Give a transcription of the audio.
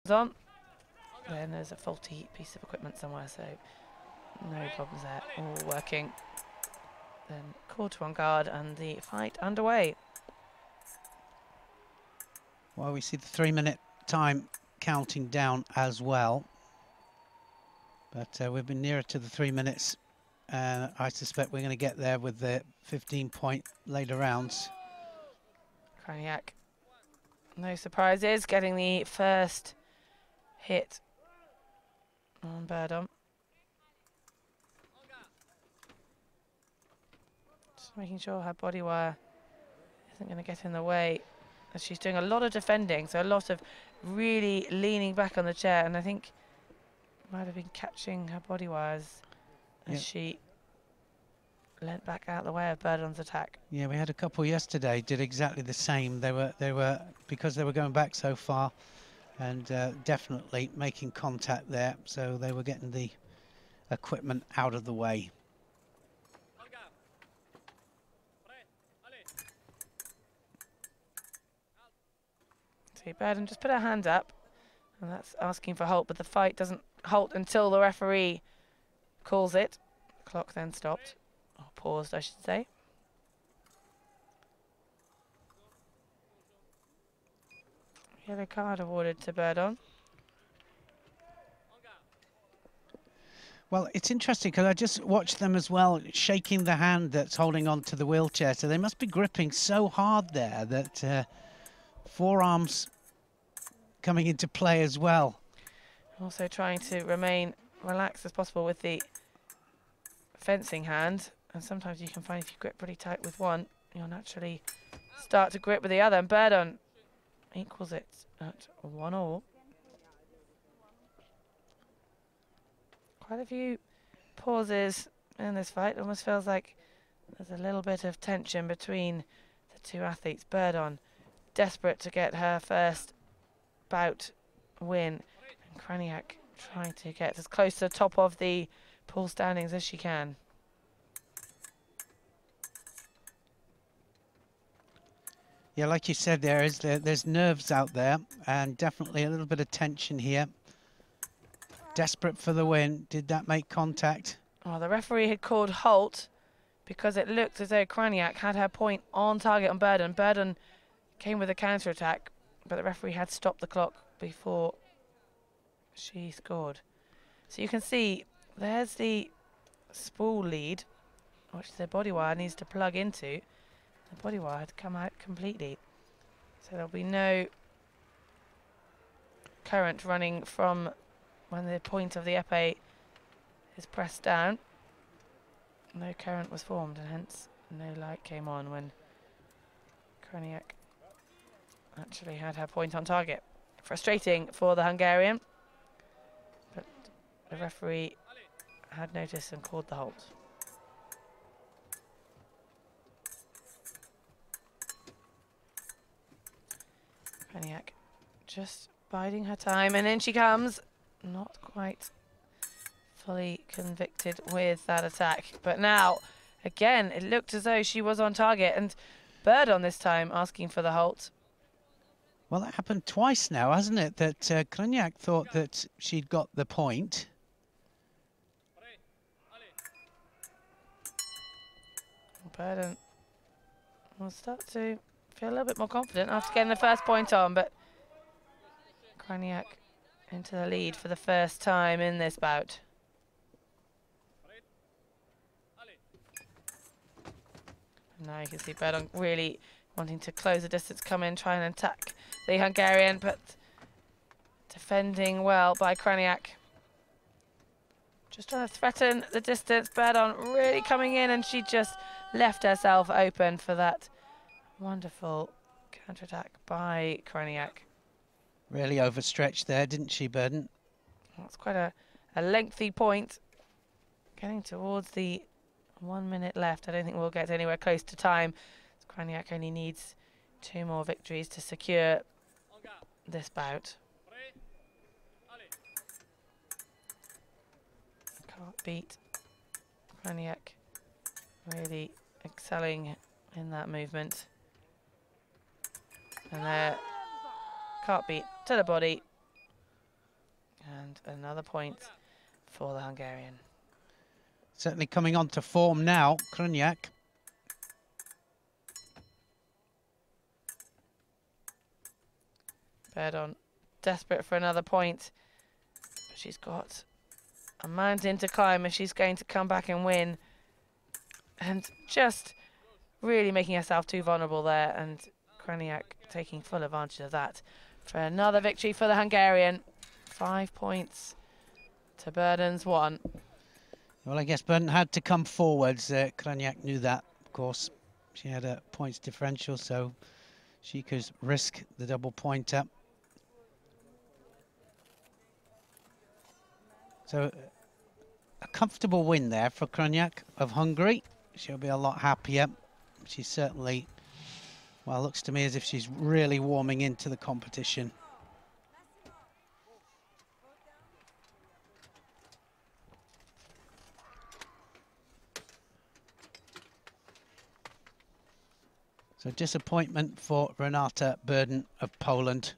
on. Then there's a faulty piece of equipment somewhere, so no problems there. All working. Then called to on guard and the fight underway. Well, we see the 3-minute time counting down as well. But we've been nearer to the 3 minutes. And I suspect we're going to get there with the 15-point later rounds. KRAJNYAK, no surprises, getting the first hit on BURDON. Just making sure her body wire isn't going to get in the way, as she's doing a lot of defending, so a lot of really leaning back on the chair, and I think might have been catching her body wires as she leant back out the way of BURDON's attack. Yeah, we had a couple yesterday did exactly the same. They were because they were going back so far, and definitely making contact there, so they were getting the equipment out of the way. See, BURDON just put her hand up, and that's asking for halt, but the fight doesn't halt until the referee calls it. The clock then stopped, or paused, I should say. Yellow card awarded to BURDON. Well, it's interesting because I just watched them as well, shaking the hand that's holding on to the wheelchair. So they must be gripping so hard there that forearms coming into play as well. Also trying to remain relaxed as possible with the fencing hand. And sometimes you can find if you grip pretty tight with one, you'll naturally start to grip with the other. And BURDON equals it at 1-1. Quite a few pauses in this fight. Almost feels like there's a little bit of tension between the two athletes. BURDON desperate to get her first bout win, and KRAJNYAK trying to get as close to the top of the pool standings as she can. Yeah, like you said, there's nerves out there, and definitely a little bit of tension here. Desperate for the win. Did that make contact? Well, the referee had called halt because it looked as though KRAJNYAK had her point on target on BURDON. BURDON came with a counter-attack, but the referee had stopped the clock before she scored. So you can see there's the spool lead, which the body wire needs to plug into. The body wire had come out completely. So there'll be no current running from when the point of the epee is pressed down. No current was formed, and hence no light came on when KRAJNYAK actually had her point on target. Frustrating for the Hungarian, but the referee had noticed and called the halt. KRAJNYAK just biding her time, and in she comes. Not quite fully convicted with that attack, but now again it looked as though she was on target, and BURDON this time asking for the halt. Well, that happened twice now, hasn't it? That KRAJNYAK thought that she'd got the point. BURDON will start to feel a little bit more confident after getting the first point on, but KRAJNYAK into the lead for the first time in this bout. And now you can see BURDON really wanting to close the distance, come in, try and attack the Hungarian, but defending well by KRAJNYAK. Just trying to threaten the distance. BURDON really coming in, and she just left herself open for that wonderful counter-attack by KRAJNYAK. Really overstretched there, didn't she, BURDON? That's quite a lengthy point. Getting towards the 1 minute left. I don't think we'll get anywhere close to time. KRAJNYAK only needs 2 more victories to secure this bout. Can't beat. KRAJNYAK really excelling in that movement. And there, can't beat to the body. And another point for the Hungarian. Certainly coming on to form now, KRAJNYAK. BURDON desperate for another point. But she's got a mountain to climb if she's going to come back and win. And just really making herself too vulnerable there. And KRAJNYAK taking full advantage of that for another victory for the Hungarian. 5 points to BURDON's 1. Well, I guess BURDON had to come forwards. KRAJNYAK knew that, of course. She had a points differential, so she could risk the double pointer. So a comfortable win there for KRAJNYAK of Hungary. She'll be a lot happier. She's certainly, well, looks to me as if she's really warming into the competition. So disappointment for Renata BURDON of Poland.